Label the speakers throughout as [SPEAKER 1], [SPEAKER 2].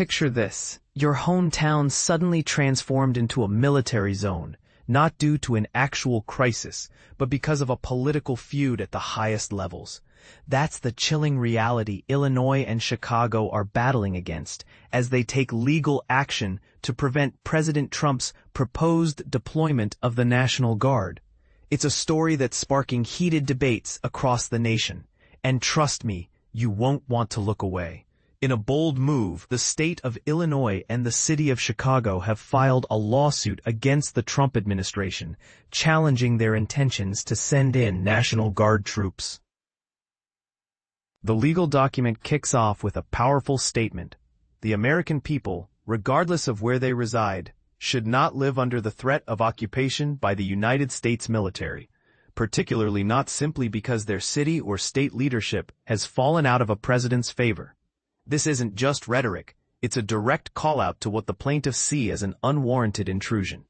[SPEAKER 1] Picture this. Your hometown suddenly transformed into a military zone, not due to an actual crisis, but because of a political feud at the highest levels. That's the chilling reality Illinois and Chicago are battling against as they take legal action to prevent President Trump's proposed deployment of the National Guard. It's a story that's sparking heated debates across the nation. And trust me, you won't want to look away. In a bold move, the state of Illinois and the city of Chicago have filed a lawsuit against the Trump administration, challenging their intentions to send in National Guard troops. The legal document kicks off with a powerful statement. The American people, regardless of where they reside, should not live under the threat of occupation by the United States military, particularly not simply because their city or state leadership has fallen out of a president's favor. This isn't just rhetoric, it's a direct call-out to what the plaintiffs see as an unwarranted intrusion.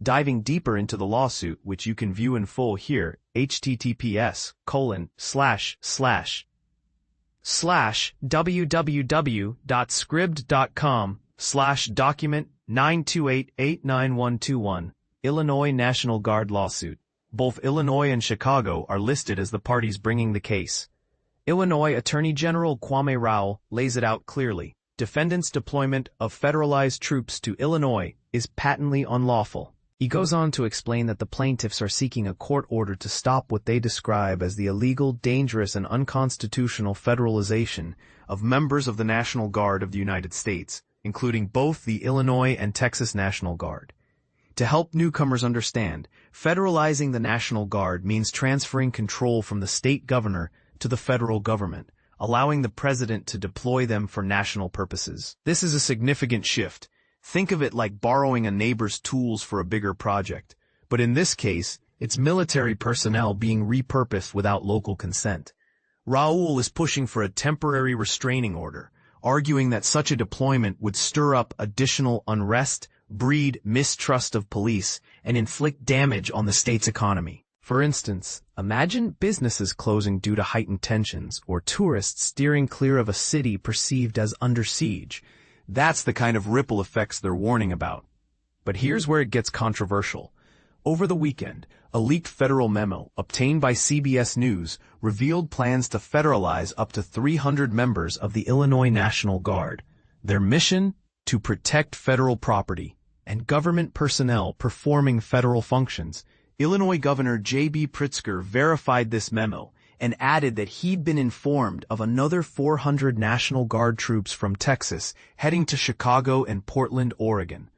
[SPEAKER 1] Diving deeper into the lawsuit, which you can view in full here, https://www.scribd.com/document928892121, Illinois National Guard lawsuit. Both Illinois and Chicago are listed as the parties bringing the case. Illinois Attorney General Kwame Raoul lays it out clearly. Defendants' deployment of federalized troops to Illinois is patently unlawful. He goes on to explain that the plaintiffs are seeking a court order to stop what they describe as the illegal, dangerous, and unconstitutional federalization of members of the National Guard of the United States, including both the Illinois and Texas National Guard. To help newcomers understand, federalizing the National Guard means transferring control from the state governor to the federal government, allowing the president to deploy them for national purposes. This is a significant shift. Think of it like borrowing a neighbor's tools for a bigger project, but in this case, it's military personnel being repurposed without local consent. Raoul is pushing for a temporary restraining order, arguing that such a deployment would stir up additional unrest, breed mistrust of police, and inflict damage on the state's economy. For instance, imagine businesses closing due to heightened tensions, or tourists steering clear of a city perceived as under siege. That's the kind of ripple effects they're warning about. But here's where it gets controversial. Over the weekend, a leaked federal memo obtained by CBS News revealed plans to federalize up to 300 members of the Illinois National Guard. Their mission? To protect federal property and government personnel performing federal functions. Illinois Governor J.B. Pritzker verified this memo and added that he'd been informed of another 400 National Guard troops from Texas heading to Chicago and Portland, Oregon.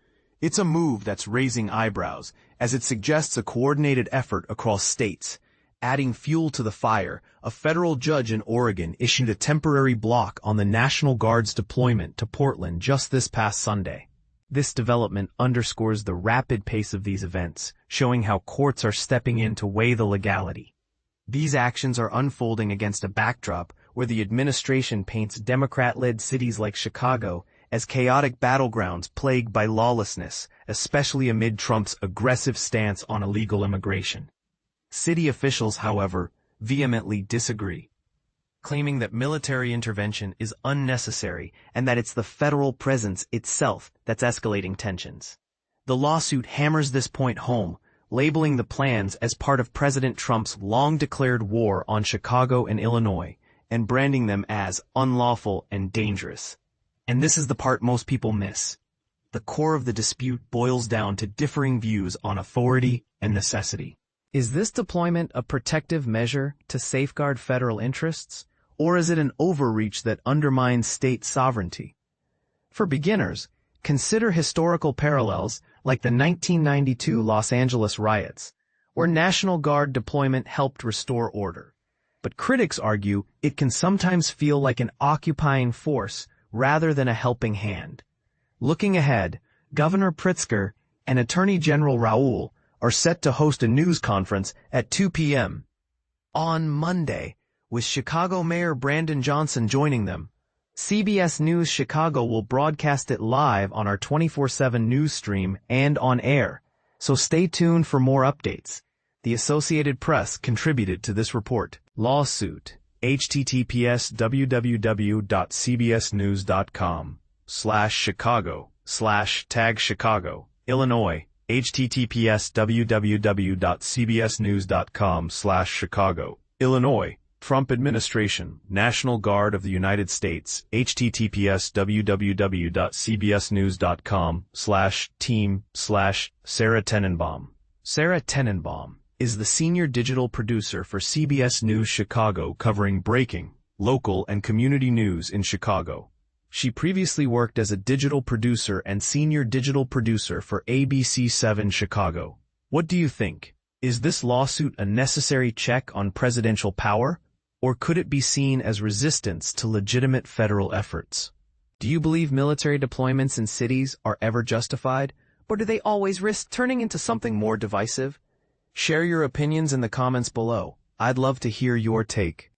[SPEAKER 1] It's a move that's raising eyebrows, as it suggests a coordinated effort across states. Adding fuel to the fire, a federal judge in Oregon issued a temporary block on the National Guard's deployment to Portland just this past Sunday. This development underscores the rapid pace of these events, showing how courts are stepping in to weigh the legality. These actions are unfolding against a backdrop where the administration paints Democrat-led cities like Chicago as chaotic battlegrounds plagued by lawlessness, especially amid Trump's aggressive stance on illegal immigration. City officials, however, vehemently disagree, claiming that military intervention is unnecessary and that it's the federal presence itself that's escalating tensions. The lawsuit hammers this point home, labeling the plans as part of President Trump's long-declared war on Chicago and Illinois, and branding them as unlawful and dangerous. And this is the part most people miss. The core of the dispute boils down to differing views on authority and necessity. Is this deployment a protective measure to safeguard federal interests, or is it an overreach that undermines state sovereignty? For beginners, consider historical parallels like the 1992 Los Angeles riots, where National Guard deployment helped restore order. But critics argue it can sometimes feel like an occupying force rather than a helping hand. Looking ahead, Governor Pritzker and Attorney General Raoul are set to host a news conference at 2 p.m. on Monday, with Chicago Mayor Brandon Johnson joining them. CBS News Chicago will broadcast it live on our 24/7 news stream and on air, so stay tuned for more updates. The Associated Press contributed to this report. Lawsuit, https://www.cbsnews.com. Chicago/tag Chicago, Illinois, https://www.cbsnews.com/Chicago, Illinois, Trump Administration, National Guard of the United States, https://www.cbsnews.com/team/Sarah Tenenbaum. Sarah Tenenbaum is the senior digital producer for CBS News Chicago, covering breaking, local and community news in Chicago. She previously worked as a digital producer and senior digital producer for ABC7 Chicago. What do you think? Is this lawsuit a necessary check on presidential power, or could it be seen as resistance to legitimate federal efforts? Do you believe military deployments in cities are ever justified, or do they always risk turning into something more divisive? Share your opinions in the comments below. I'd love to hear your take.